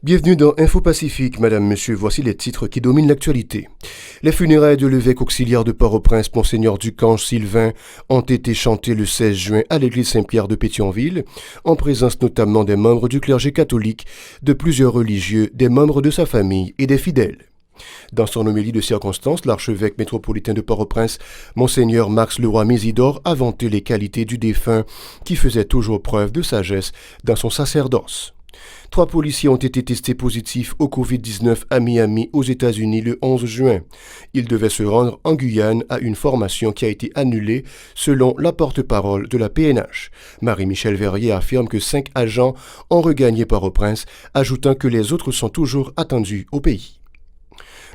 Bienvenue dans Info Pacifique, Madame, Monsieur, voici les titres qui dominent l'actualité. Les funérailles de l'évêque auxiliaire de Port-au-Prince, Monseigneur Ducange Sylvain, ont été chantées le 16 juin à l'église Saint-Pierre de Pétionville, en présence notamment des membres du clergé catholique, de plusieurs religieux, des membres de sa famille et des fidèles. Dans son homélie de circonstance, l'archevêque métropolitain de Port-au-Prince, Monseigneur Max Leroy-Mésidor, a vanté les qualités du défunt qui faisait toujours preuve de sagesse dans son sacerdoce. 3 policiers ont été testés positifs au Covid-19 à Miami, aux États-Unis, le 11 juin. Ils devaient se rendre en Guyane à une formation qui a été annulée, selon la porte-parole de la PNH. Marie-Michel Verrier affirme que 5 agents ont regagné Port-au-Prince, ajoutant que les autres sont toujours attendus au pays.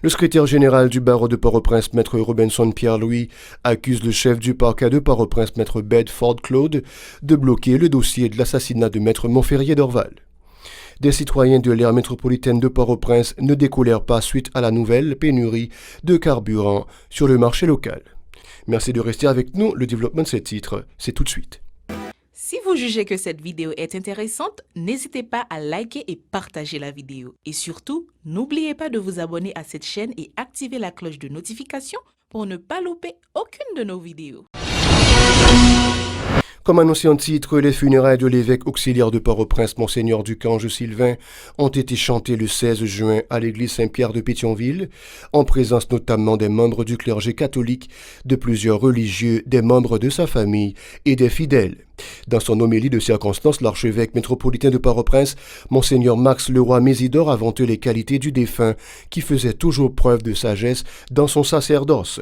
Le secrétaire général du barreau de Port-au-Prince, Maître Robinson Pierre-Louis, accuse le chef du parquet de Port-au-Prince, Maître Bedford Claude, de bloquer le dossier de l'assassinat de Maître Montferrier d'Orval. Des citoyens de l'aire métropolitaine de Port-au-Prince ne décolèrent pas suite à la nouvelle pénurie de carburant sur le marché local. Merci de rester avec nous. Le développement de ces titres, c'est tout de suite. Si vous jugez que cette vidéo est intéressante, n'hésitez pas à liker et partager la vidéo. Et surtout, n'oubliez pas de vous abonner à cette chaîne et activer la cloche de notification pour ne pas louper aucune de nos vidéos. Comme annoncé en titre, les funérailles de l'évêque auxiliaire de Port-au-Prince, Monseigneur Ducange Sylvain, ont été chantées le 16 juin à l'église Saint-Pierre de Pétionville, en présence notamment des membres du clergé catholique, de plusieurs religieux, des membres de sa famille et des fidèles. Dans son homélie de circonstance, l'archevêque métropolitain de Port-au-Prince, Monseigneur Max Leroy-Mésidor, a vanté les qualités du défunt qui faisait toujours preuve de sagesse dans son sacerdoce.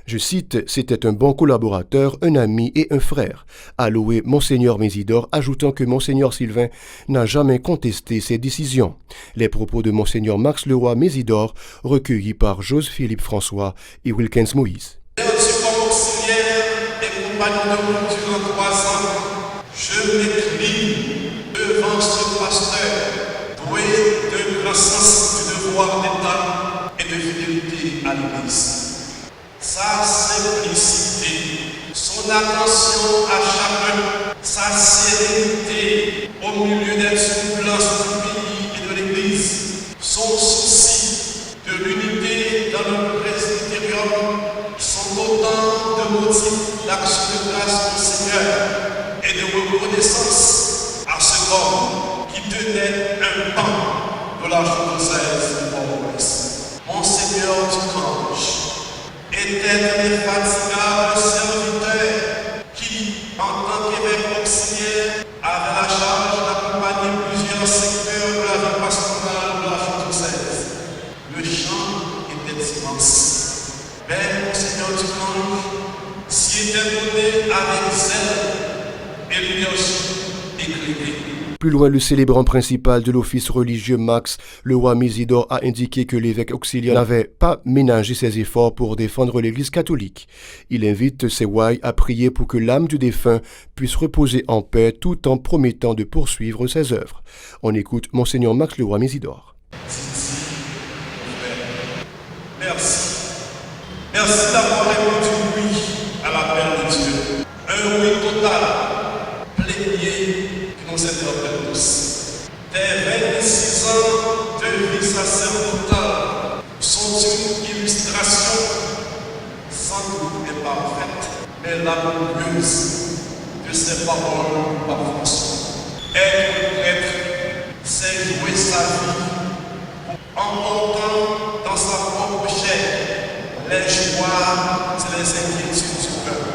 Je cite, « C'était un bon collaborateur, un ami et un frère », a loué Monseigneur Mésidor, ajoutant que Monseigneur Sylvain n'a jamais contesté ses décisions. Les propos de Monseigneur Max Leroy-Mésidor, recueillis par Joseph-Philippe François et Wilkins Moïse. Durant 3 ans, je m'écris devant ce pasteur, doué d'un grand sens du devoir d'État et de fidélité à l'Église. Sa simplicité, son attention à chacun, sa sérénité au milieu des turbulences du pays et de l'Église, son souci de l'unité dans le presbytérium sont autant de motifs d'action de grâce du Seigneur et de reconnaissance à ce homme qui tenait un pan de l'archidiocèse de Port-au-Prince. Monseigneur Ducange était un infatigable serviteur qui, en tant qu'évêque auxiliaire, avait la charge d'accompagner plusieurs secteurs de la vie pastorale de l'archidiocèse. Le champ était immense. Mais Monseigneur Ducange s'y était donné avec zèle et l'énergie éclairée. Plus loin, le célébrant principal de l'office religieux Max Leroy-Mésidor a indiqué que l'évêque auxiliaire n'avait pas ménagé ses efforts pour défendre l'Église catholique. Il invite ses ouailles à prier pour que l'âme du défunt puisse reposer en paix tout en promettant de poursuivre ses œuvres. On écoute Monseigneur Max Leroy-Mésidor. Merci. Merci d'avoir répondu oui à l'appel de Dieu. Un oui total, plénier, qui nous interpelle tous. Tes 26 ans de vie sacerdotale sont une illustration, sans doute imparfaite, mais laborieuse de ces paroles par François. Être prêtre, c'est jouer sa vie en portant dans sa propre chair les joies et les inquiétudes du cœur,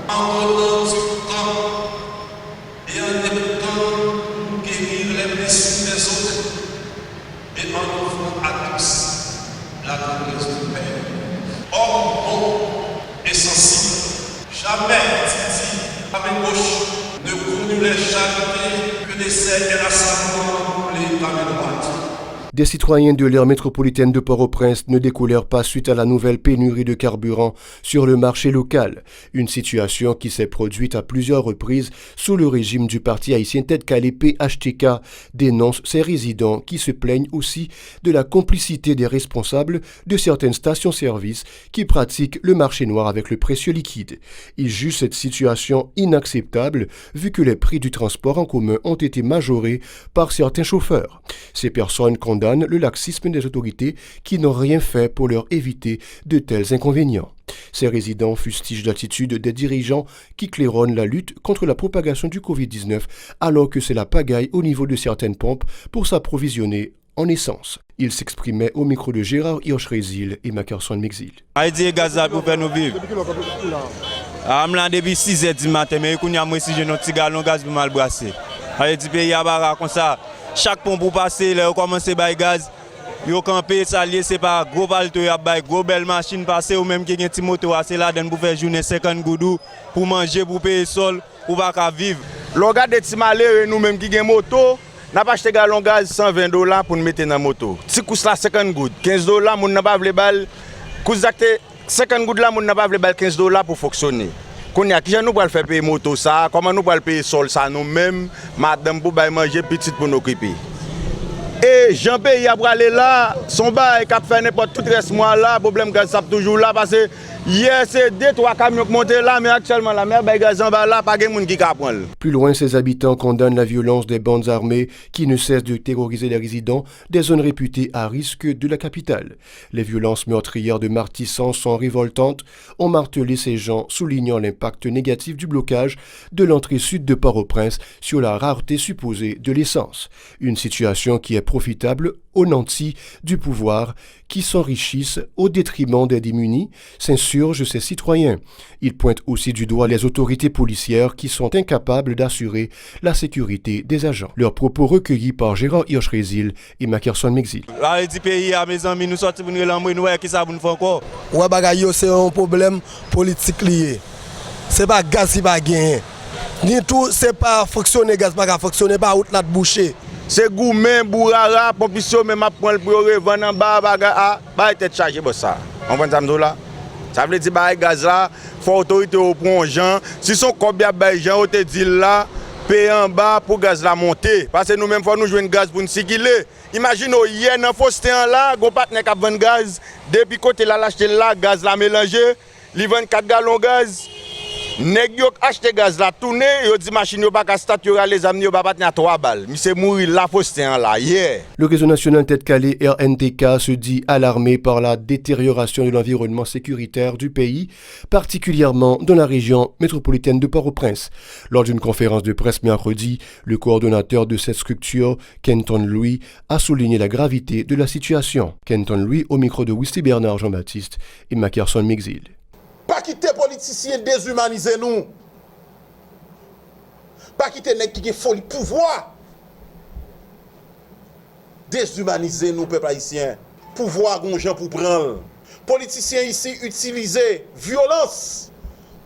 en donnant du temps et en écoutant pour guérir les blessures des autres et en offrant à tous la grâce du Père. Homme bon et sensible, jamais, dit avec gauche, ne connut les charités que l'essai et l'assassinat pour les par droite. Des citoyens de l'aire métropolitaine de Port-au-Prince ne découlèrent pas suite à la nouvelle pénurie de carburant sur le marché local, une situation qui s'est produite à plusieurs reprises sous le régime du parti haïtien Tête Calé PHTK, dénonce ces résidents qui se plaignent aussi de la complicité des responsables de certaines stations-service qui pratiquent le marché noir avec le précieux liquide. Ils jugent cette situation inacceptable vu que les prix du transport en commun ont été majorés par certains chauffeurs. Ces personnes condamnent le laxisme des autorités qui n'ont rien fait pour leur éviter de tels inconvénients. Ces résidents fustigent l'attitude des dirigeants qui claironnent la lutte contre la propagation du Covid-19 alors que c'est la pagaille au niveau de certaines pompes pour s'approvisionner en essence. Il s'exprimait au micro de Gérard Hirsch-Rézil et Mackerson Mexil. Haïti gaz pour faire nous vivre. Je depuis 6h du matin, mais si j'ai un petit gallon de gaz pour mal brasser. Haïti pays à barra comme ça. Chaque pompe pour passer, là, on commence à bailler gaz. Yo campé ça lié c'est pas gros balto y a bail gros belle machine passer ou même qui gen petit moto c'est là dedans pour faire journée 50 goudou pour manger pour payer sol pour pas vivre. L'on regarde des petits malheureux nous même qui gen moto, n'a pas acheté gallon gaz $120 pour nous mettre dans moto. Si coûte là 50 goud, $15 moun n'a pas vle bal. Coûte 50 goud là moun n'a pas vle bal $15 pour fonctionner. Qu'on y a qui nous pour faire payer moto ça, comment nous pour payer sol ça nous même madame pour bail manger petite pour nous occuper. Et Jean-Pays a aller là, son bail qui a fait n'importe tout reste mois là, problème gaz ça toujours là parce que hier c'est 2-3 camions qui montent là mais actuellement la mer bail gaz en bas là pas de monde qui ka prendre. Plus loin, ces habitants condamnent la violence des bandes armées qui ne cessent de terroriser les résidents des zones réputées à risque de la capitale. Les violences meurtrières de Martissan sont révoltantes, ont martelé ces gens, soulignant l'impact négatif du blocage de l'entrée sud de Port-au-Prince sur la rareté supposée de l'essence. Une situation qui est profitable aux nantis du pouvoir qui s'enrichissent au détriment des démunis, s'insurgent ces citoyens. Ils pointent aussi du doigt les autorités policières qui sont incapables d'assurer la sécurité des agents. Leurs propos recueillis par Gérard Hirsch-Rézil et Mackerson Mexil. Là, du pays à mes amis, nous sortons pour nous l'embrouiller, nous qui ça vous nous fait encore. Ouais, bagaille c'est un problème politique lié. C'est pas gaz qui va gagner. Ni tout, c'est pas fonctionner gaz, pas fonctionner pas route là de boucher. C'est gourmet, bourrara, population même à prendre pour revendre en bas, baga, bah tête chargée pour ça. On prend ça là. Ça veut dire bah gaz là, faut autorité au prend gens. Si son combien bah gens te dit là, payer en bas pour gaz la monter parce que nous même faut nous jouer gaz pour nous circuler. Imagine hier dans Faustin là, gon partenaire qui vend gaz, depuis côté là l'acheter là, gaz la mélanger, li vend 4 gallons gaz. Nèg yo acheté gaz la tourner, yo dit machine yo pas ka statuer les amis yo pas tenir à 3 balles. Mi c'est mourir la Faustin là hier. Le réseau national Tête Calé RNTK se dit alarmé par la détérioration de l'environnement sécuritaire du pays, particulièrement dans la région métropolitaine de Port-au-Prince. Lors d'une conférence de presse mercredi, le coordonnateur de cette structure, Kenton Louis, a souligné la gravité de la situation. Kenton Louis au micro de Wisty Bernard Jean-Baptiste et Mackerson Mexil. Pas quitter politiciens déshumaniser nous. Pas quitter nèg qui folie pouvoir. Déshumaniser nous peuple haïtien. Pouvoir gonjan pour prendre. Politiciens ici utiliser violence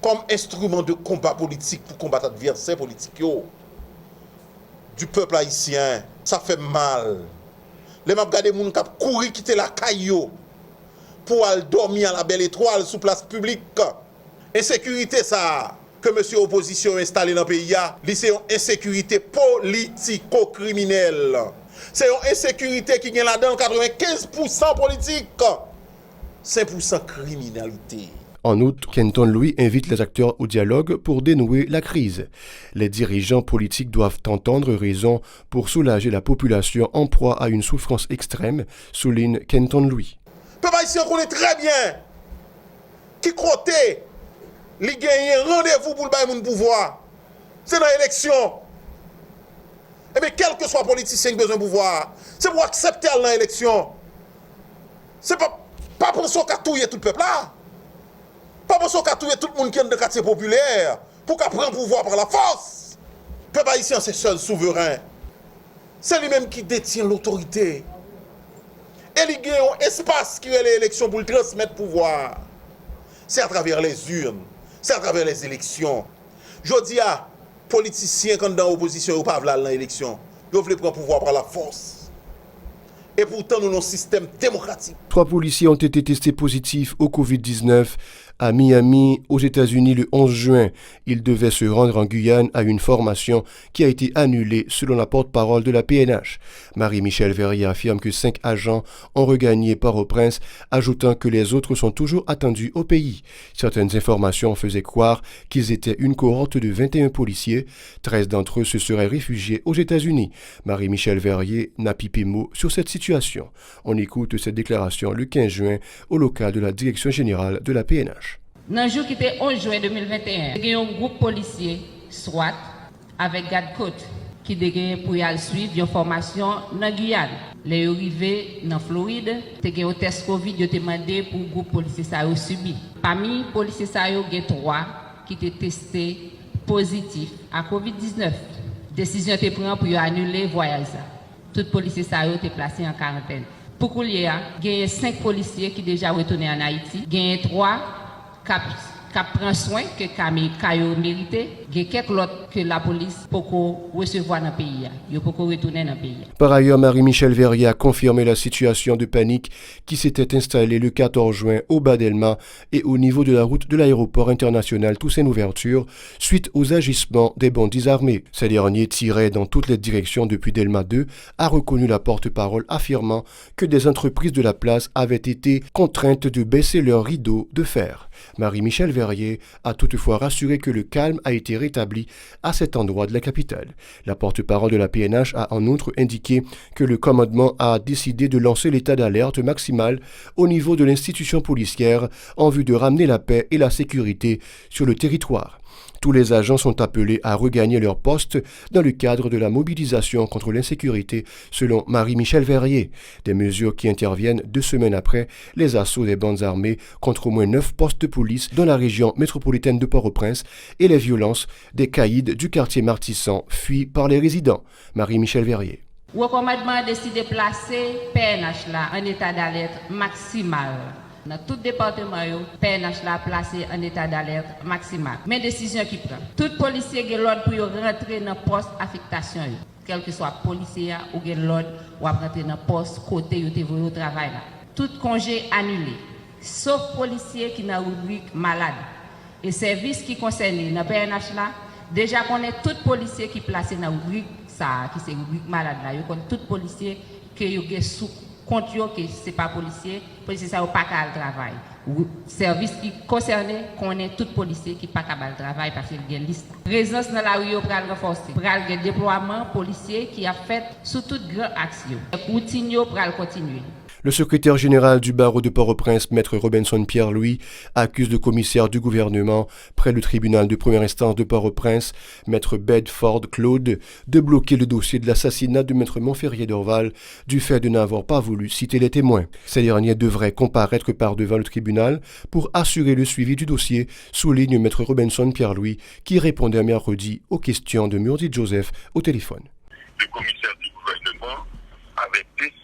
comme instrument de combat politique pour combattre adversaires politiques du peuple haïtien. Ça fait mal. Les m'a regardé moun k'ap courir quitter la caillou pour aller dormir à la belle étoile sous place publique. Insécurité ça que monsieur opposition installé dans le pays, c'est une insécurité politico-criminelle. C'est une insécurité qui est là-dedans 95% politique, 5% criminalité. En outre, Kenton Louis invite les acteurs au dialogue pour dénouer la crise. Les dirigeants politiques doivent entendre raison pour soulager la population en proie à une souffrance extrême, souligne Kenton Louis. Peuple haïtien connaît très bien qui côté li gagne rendez-vous pour le pouvoir. C'est dans l'élection. Et bien quel que soit politicien qui a besoin de pouvoir, c'est pour accepter dans l'élection. C'est pas penser qu'à touiller tout le peuple là. Pas penser qu'à touiller tout le monde qui est dans le quartier populaire pour qu'à prendre pouvoir par la force. Le peuple haïtien c'est seul souverain. C'est lui-même qui détient l'autorité. Et il y a un espace qui est l'élection pour le transmettre pouvoir. C'est à travers les urnes, c'est à travers les élections. Je dis à politiciens quand dans l'opposition ou pas dans l'élection, ils veulent prendre pouvoir par la force. Et pourtant, nous avons un système démocratique. 3 policiers ont été testés positifs au Covid-19 à Miami, aux États-Unis, le 11 juin. Ils devaient se rendre en Guyane à une formation qui a été annulée selon la porte-parole de la PNH. Marie-Michel Verrier affirme que 5 agents ont regagné Port-au-Prince, ajoutant que les autres sont toujours attendus au pays. Certaines informations faisaient croire qu'ils étaient une cohorte de 21 policiers. 13 d'entre eux se seraient réfugiés aux États-Unis. Marie-Michel Verrier n'a pipé mot sur cette situation. On écoute cette déclaration le 15 juin au local de la Direction générale de la PNH. Dans le jour qui était 11 juin 2021, il y a un groupe policier SWAT avec garde côte qui a pour y suivre une formation dans Guyane. Les arrivés dans Floride, il y a un test Covid qui a demandé pour le groupe policier ça a subi. Parmi les policiers, il y a 3 qui étaient testés positifs à Covid-19. Décision été prise pour annuler le voyage. Tout policier ça a été placé en quarantaine. Pour couler, il y a 5 policiers qui sont déjà retournés en Haïti. Il y a 3 qui prennent soin que Kayo mérité. Il y a quelques autres que la police peut recevoir dans le pays. Ils peuvent retourner dans le pays. Par ailleurs, Marie-Michel Verrier a confirmé la situation de panique qui s'était installée le 14 juin au bas d'Elma et au niveau de la route de l'aéroport international Toussaint-Louverture suite aux agissements des bandits armés. Ces derniers tiraient dans toutes les directions depuis Delma 2, a reconnu la porte-parole affirmant que des entreprises de la place avaient été contraintes de baisser leurs rideaux de fer. Marie-Michel Verrier a toutefois rassuré que le calme a été rétabli à cet endroit de la capitale. La porte-parole de la PNH a en outre indiqué que le commandement a décidé de lancer l'état d'alerte maximal au niveau de l'institution policière en vue de ramener la paix et la sécurité sur le territoire. Tous les agents sont appelés à regagner leur poste dans le cadre de la mobilisation contre l'insécurité, selon Marie-Michel Verrier. Des mesures qui interviennent 2 semaines après les assauts des bandes armées contre au moins 9 postes de police dans la région métropolitaine de Port-au-Prince et les violences des caïds du quartier Martissan fuis par les résidents. Marie-Michel Verrier. Le commandement a décidé de placer PNH là en état d'alerte maximal. Dans tout département, PNH l'a placé en état d'alerte maximal. Mais décision qui prend. Tout policier a l'ordre pour rentrer dans le poste d'affectation. Quel que soit policier ou l'ordre pour rentrer dans le poste côté où au travail. Tout congé annulé. Sauf policier qui n'a rubrique malade. Et service qui concerne dans PNH là, déjà qu'on est tout policier qui est placé dans rubrique ça, qui c'est rubrique malade là. Il connaît tout policier qui est sous compte que c'est pas policier ça ou pas qu'à le travail. Service qui concerné connaît tout policier qui pas qu'à le travail parce qu'il y a une liste. Présence dans la rue pour le renforcer. Pour le déploiement policier qui a fait sous toute grande action. Routine pour le continuer. Le secrétaire général du barreau de Port-au-Prince, maître Robinson Pierre-Louis, accuse le commissaire du gouvernement près le tribunal de première instance de Port-au-Prince, maître Bedford Claude, de bloquer le dossier de l'assassinat de maître Montferrier d'Orval du fait de n'avoir pas voulu citer les témoins. Ces derniers devraient comparaître par devant le tribunal pour assurer le suivi du dossier, souligne maître Robinson Pierre-Louis, qui répondait mercredi aux questions de Murdy Joseph au téléphone. Le commissaire du gouvernement avait décidé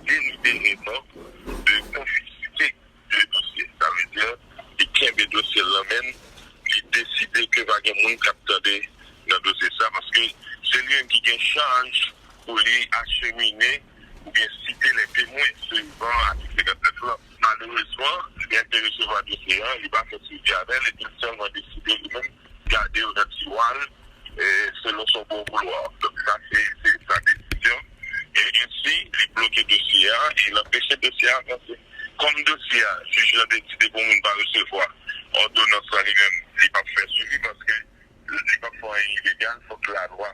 délibérément de confisquer le dossier. Ça veut dire qu'il y a un dossier là-même qui décide que va y avoir un monde qui attendait dans le dossier ça parce que c'est lui qui a une charge pour les acheminer ou bien citer les témoins suivant l'article 59. Malheureusement, il a été recevoir le dossier, il va faire suivi avec, il a seulement décidé de même garder au tiroir selon son bon vouloir. Donc ça, c'est sa décision. Et ainsi, il bloque le dossier, il empêche le dossier à avancer. Comme le dossier, le juge a décidé pour ne pas recevoir ordonnance à lui-même, il va faire suivi parce que le décapement est illégal, il faut que la loi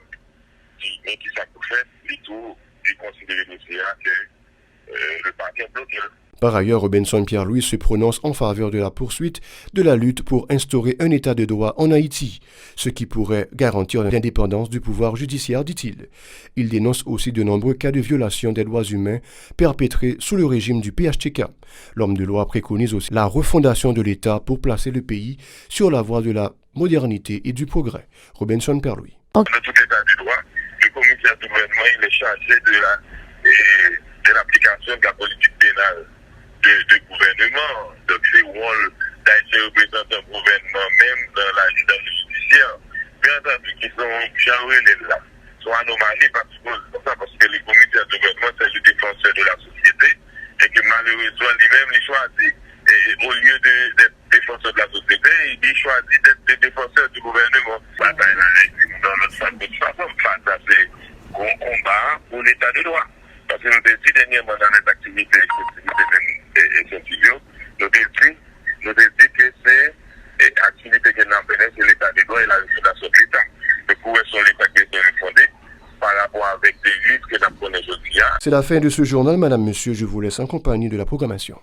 dit, mais qui ça peut faire, il considère le dossier que le parquet bloqué. Par ailleurs, Robinson Pierre-Louis se prononce en faveur de la poursuite de la lutte pour instaurer un état de droit en Haïti, ce qui pourrait garantir l'indépendance du pouvoir judiciaire, dit-il. Il dénonce aussi de nombreux cas de violation des droits humains perpétrés sous le régime du PHTK. L'homme de loi préconise aussi la refondation de l'État pour placer le pays sur la voie de la modernité et du progrès. Robinson Pierre-Louis. Dans tout état de droit, le commissaire du gouvernement il est chargé de l'application de la politique pénale de gouvernement. Donc c'est le rôle d'être représentant gouvernement même dans le judiciaire. Bien entendu, qui sont chargés là. Sont anomalies parce que les commissaires de gouvernement, c'est le défenseur malheureusement, lui-même, il choisit, au lieu d'être défenseur de la société, il choisit d'être défenseur du gouvernement. Bataille dans notre façon, face à ces combats pour l'état de droit. Parce que nous avons dit dernièrement dans les activités scientifiques, nous avons dit que c'est l'activité qui nous permet, c'est l'état de droit et la refondation de l'État. Le pouvoir sur l'État qui est refondé par rapport avec des risques que nous connaissons aujourd'hui. C'est la fin de ce journal, madame, monsieur. Je vous laisse en compagnie de la programmation.